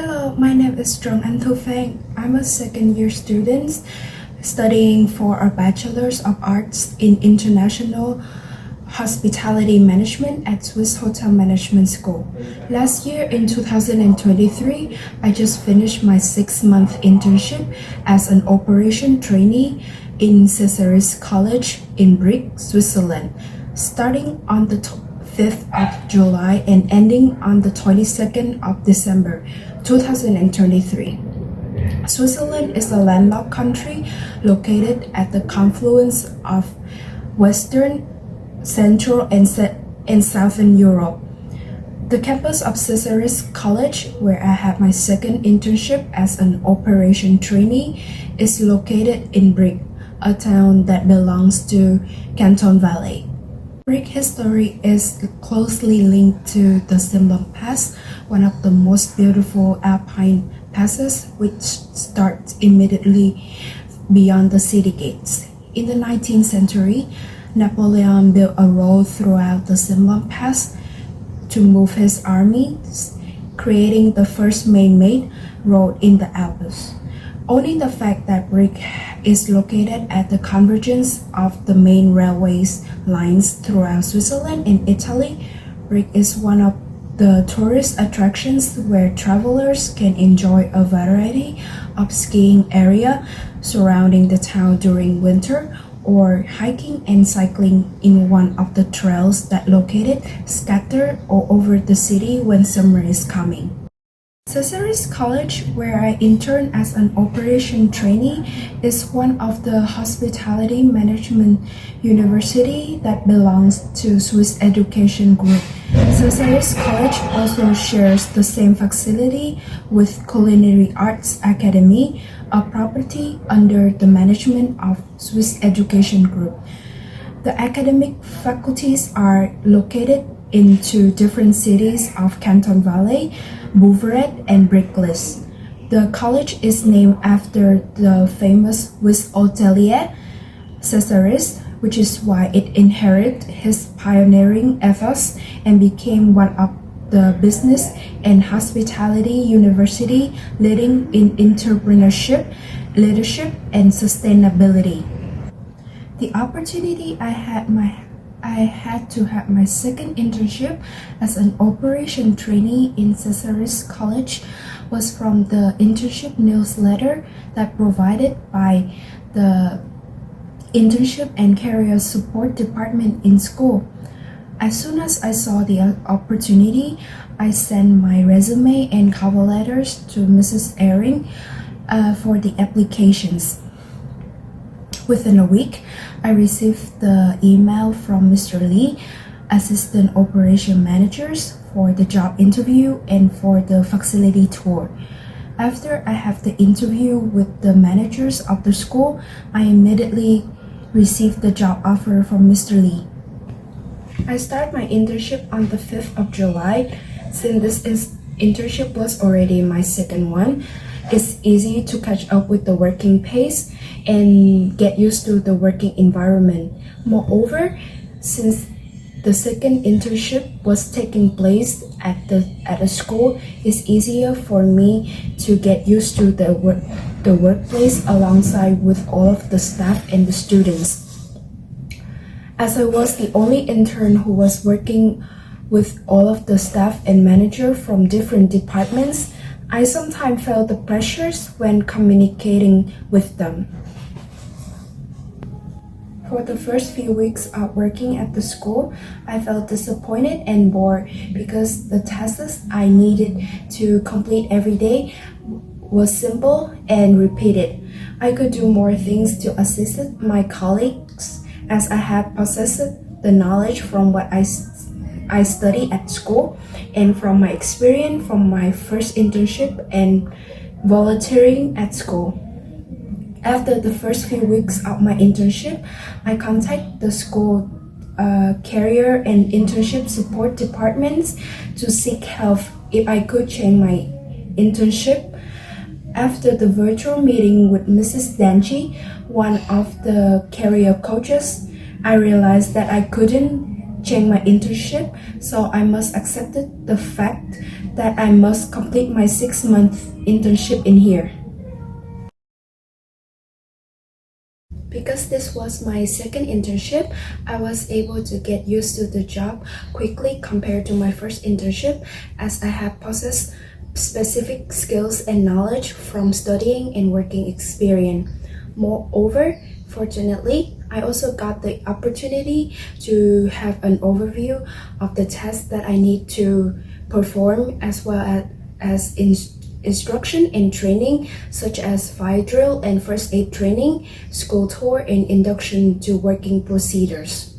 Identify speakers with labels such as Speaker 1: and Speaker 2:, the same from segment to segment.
Speaker 1: Hello, my name is Tran Anh Thu Phan. I'm a second year student studying for a Bachelor's of Arts in International Hospitality Management at Swiss Hotel Management School. Last year in 2023, I just finished my 6-month internship as an operation trainee in Cesaris College in Brieg, Switzerland, starting on the 5th of July and ending on the 22nd of December 2023. Switzerland is a landlocked country located at the confluence of Western, Central, and Southern Europe. The campus of Cesaris College, where I had my second internship as an operation trainee, is located in Brieg, a town that belongs to Canton Valley. Brieg history is closely linked to the Simplon Pass, one of the most beautiful alpine passes which starts immediately beyond the city gates. In the 19th century, Napoleon built a road throughout the Simplon Pass to move his armies, creating the first man-made road in the Alps. Owning the fact that Brieg is located at the convergence of the main railways lines throughout Switzerland and Italy, Brieg is one of the tourist attractions where travelers can enjoy a variety of skiing area surrounding the town during winter, or hiking and cycling in one of the trails that located scattered all over the city when summer is coming. Cesaris College, where I interned as an operation trainee, is one of the hospitality management university that belongs to Swiss Education Group. Cesaris College also shares the same facility with Culinary Arts Academy, a property under the management of Swiss Education Group. The academic faculties are located in two different cities of Canton Valley, Bouveret and Brieg-Lys. The college is named after the famous Swiss hotelier Cesaris, which is why it inherited his pioneering ethos and became one of the business and hospitality university leading in entrepreneurship, leadership, and sustainability. The opportunity I had to have my second internship as an operation trainee in Cesaris College was from the internship newsletter that provided by the internship and career support department in school. As soon as I saw the opportunity, I sent my resume and cover letters to Mrs. Ehring for the applications. Within a week, I received the email from Mr. Lee, Assistant Operation Managers, for the job interview and for the facility tour. After I have the interview with the managers of the school, I immediately received the job offer from Mr. Lee. I started my internship on the 5th of July. Since this internship was already my second one, it's easy to catch up with the working pace and get used to the working environment. Moreover, since the second internship was taking place at a school, it's easier for me to get used to the workplace alongside with all of the staff and the students. As I was the only intern who was working with all of the staff and manager from different departments, I sometimes felt the pressures when communicating with them. For the first few weeks of working at the school, I felt disappointed and bored because the tasks I needed to complete every day was simple and repeated. I could do more things to assist my colleagues as I had possessed the knowledge from what I studied at school and from my experience from my first internship and volunteering at school. After the first few weeks of my internship, I contacted the school career and internship support departments to seek help if I could change my internship. After the virtual meeting with Mrs. Danchi, one of the career coaches, I realized that I couldn't change my internship, so I must accept the fact that I must complete my 6-month internship in here. Because this was my second internship, I was able to get used to the job quickly compared to my first internship, as I have possessed specific skills and knowledge from studying and working experience. Moreover, fortunately, I also got the opportunity to have an overview of the tasks that I need to perform, as well as instruction and training, such as fire drill and first aid training, school tour, and induction to working procedures.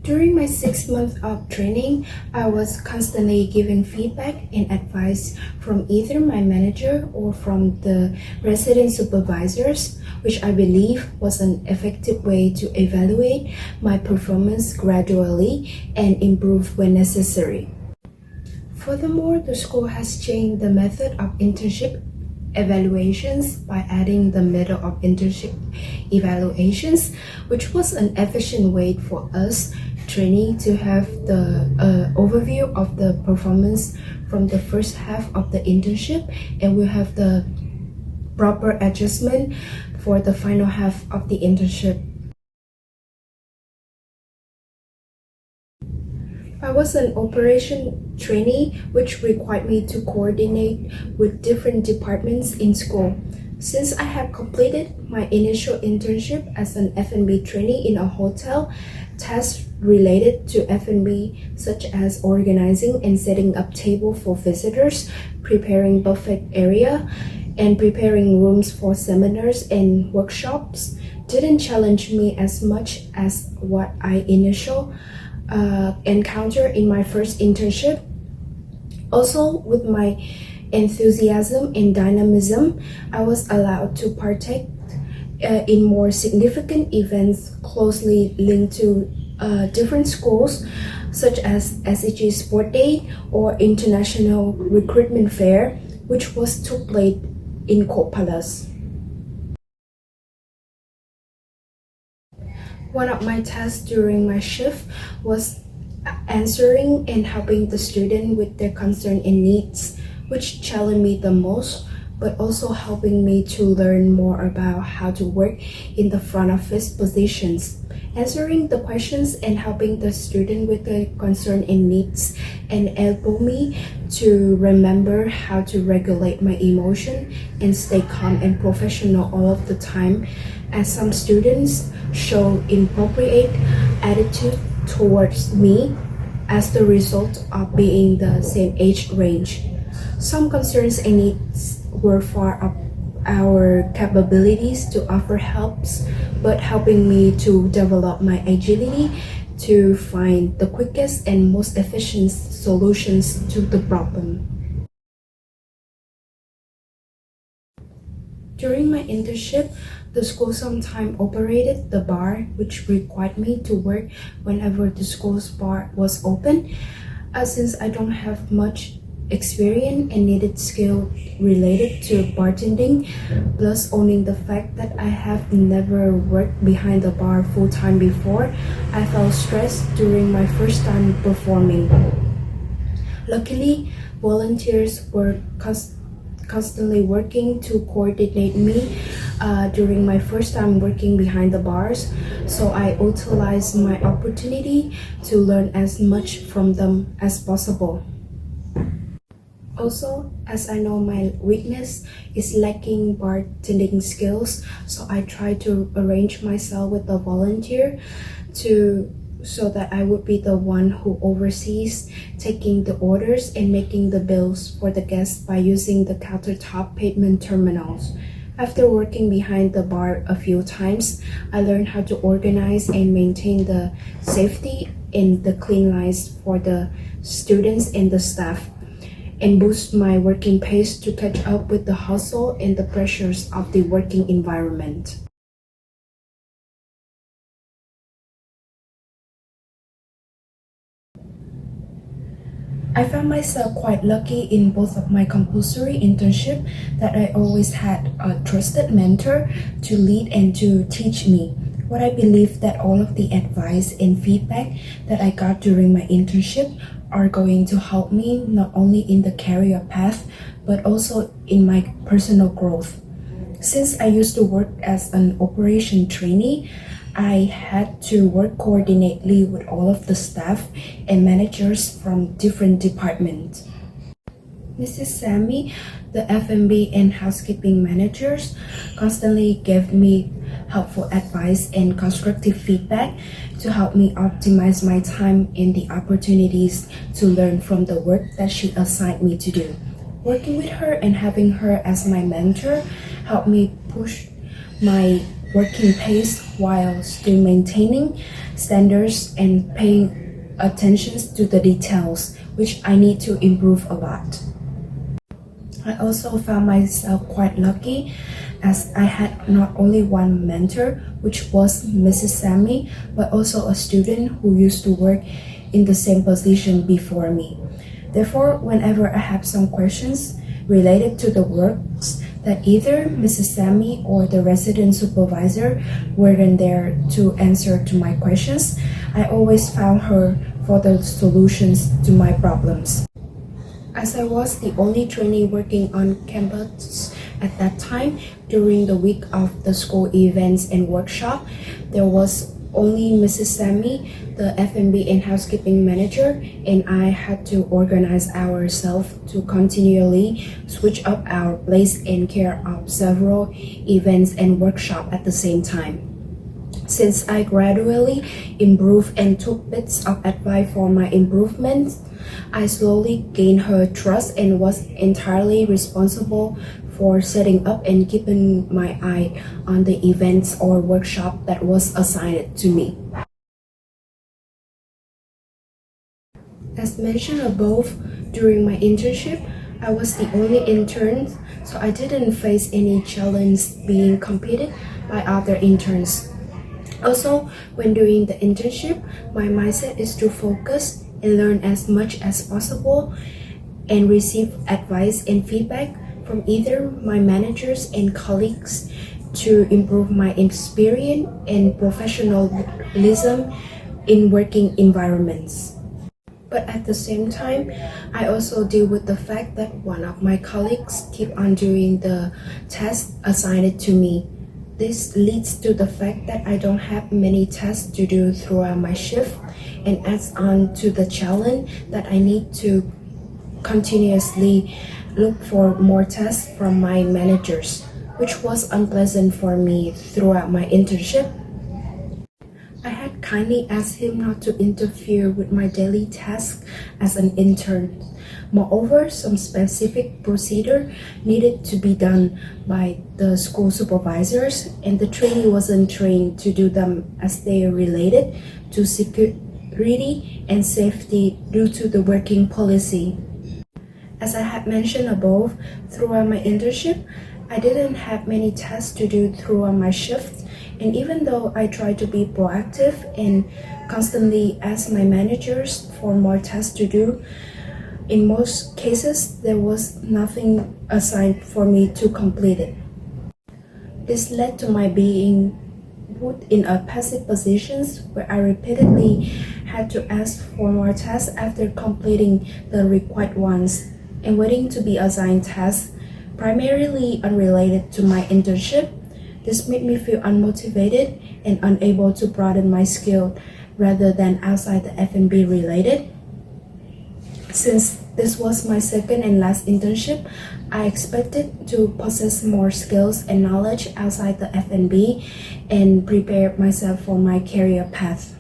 Speaker 1: During my 6 months of training, I was constantly given feedback and advice from either my manager or from the resident supervisors, which I believe was an effective way to evaluate my performance gradually and improve when necessary. Furthermore, the school has changed the method of internship evaluations by adding the method of internship evaluations, which was an efficient way for us trainee to have the overview of the performance from the first half of the internship, and we have the proper adjustment for the final half of the internship. I was an operation trainee, which required me to coordinate with different departments in school. Since I have completed my initial internship as an F&B trainee in a hotel, tasks related to F&B, such as organizing and setting up table for visitors, preparing buffet area, and preparing rooms for seminars and workshops, didn't challenge me as much as what I initially encountered in my first internship. Also, with my enthusiasm and dynamism, I was allowed to partake in more significant events closely linked to different schools, such as SEG Sport Day or International Recruitment Fair, which took place in Court Palace. One of my tasks during my shift was answering and helping the student with their concern and needs, which challenged me the most, but also helping me to learn more about how to work in the front office positions. Answering the questions and helping the student with their concern and needs enabled me to remember how to regulate my emotion and stay calm and professional all of the time, as some students show inappropriate attitude towards me as the result of being the same age range. Some concerns and needs were far up our capabilities to offer helps, but helping me to develop my agility to find the quickest and most efficient solutions to the problem. During my internship, the school sometimes operated the bar, which required me to work whenever the school's bar was open. Since I don't have much experience and needed skill related to bartending, plus owning the fact that I have never worked behind the bar full-time before, I felt stressed during my first time performing. Luckily, volunteers were constantly working to coordinate me during my first time working behind the bars, so I utilized my opportunity to learn as much from them as possible. Also, as I know my weakness is lacking bartending skills, so I try to arrange myself with a volunteer so that I would be the one who oversees taking the orders and making the bills for the guests by using the countertop payment terminals. After working behind the bar a few times, I learned how to organize and maintain the safety and the clean lines for the students and the staff, and boost my working pace to catch up with the hustle and the pressures of the working environment. I found myself quite lucky in both of my compulsory internship that I always had a trusted mentor to lead and to teach me. What I believe that all of the advice and feedback that I got during my internship are going to help me not only in the career path but also in my personal growth. Since I used to work as an operation trainee, I had to work coordinately with all of the staff and managers from different departments. Mrs. Sammy, the F&B and housekeeping managers, constantly gave me helpful advice and constructive feedback to help me optimize my time and the opportunities to learn from the work that she assigned me to do. Working with her and having her as my mentor helped me push my working pace while still maintaining standards and paying attention to the details, which I need to improve a lot. I also found myself quite lucky as I had not only one mentor, which was Mrs. Sammy, but also a student who used to work in the same position before me. Therefore, whenever I have some questions related to the works that either Mrs. Sammy or the resident supervisor weren't there to answer to my questions, I always found her for the solutions to my problems. As I was the only trainee working on campus at that time, during the week of the school events and workshop, there was only Mrs. Sammy, the F&B and housekeeping manager, and I had to organize ourselves to continually switch up our place and care of several events and workshops at the same time. Since I gradually improved and took bits of advice for my improvements, I slowly gained her trust and was entirely responsible for setting up and keeping my eye on the events or workshop that was assigned to me. As mentioned above, during my internship, I was the only intern, so I didn't face any challenge being competed by other interns. Also, when doing the internship, my mindset is to focus and learn as much as possible and receive advice and feedback from either my managers and colleagues to improve my experience and professionalism in working environments. But at the same time, I also deal with the fact that one of my colleagues keep on doing the tasks assigned to me. This leads to the fact that I don't have many tasks to do throughout my shift and adds on to the challenge that I need to continuously look for more tasks from my managers, which was unpleasant for me throughout my internship. I had kindly asked him not to interfere with my daily tasks as an intern. Moreover, some specific procedure needed to be done by the school supervisors, and the trainee wasn't trained to do them as they are related to security and safety due to the working policy. As I had mentioned above, throughout my internship, I didn't have many tasks to do throughout my shift, and even though I tried to be proactive and constantly ask my managers for more tasks to do, in most cases, there was nothing assigned for me to complete it. This led to my being put in a passive position where I repeatedly had to ask for more tasks after completing the required ones and waiting to be assigned tasks primarily unrelated to my internship. This made me feel unmotivated and unable to broaden my skill rather than outside the F&B related. Since this was my second and last internship, I expected to possess more skills and knowledge outside the F&B and prepare myself for my career path.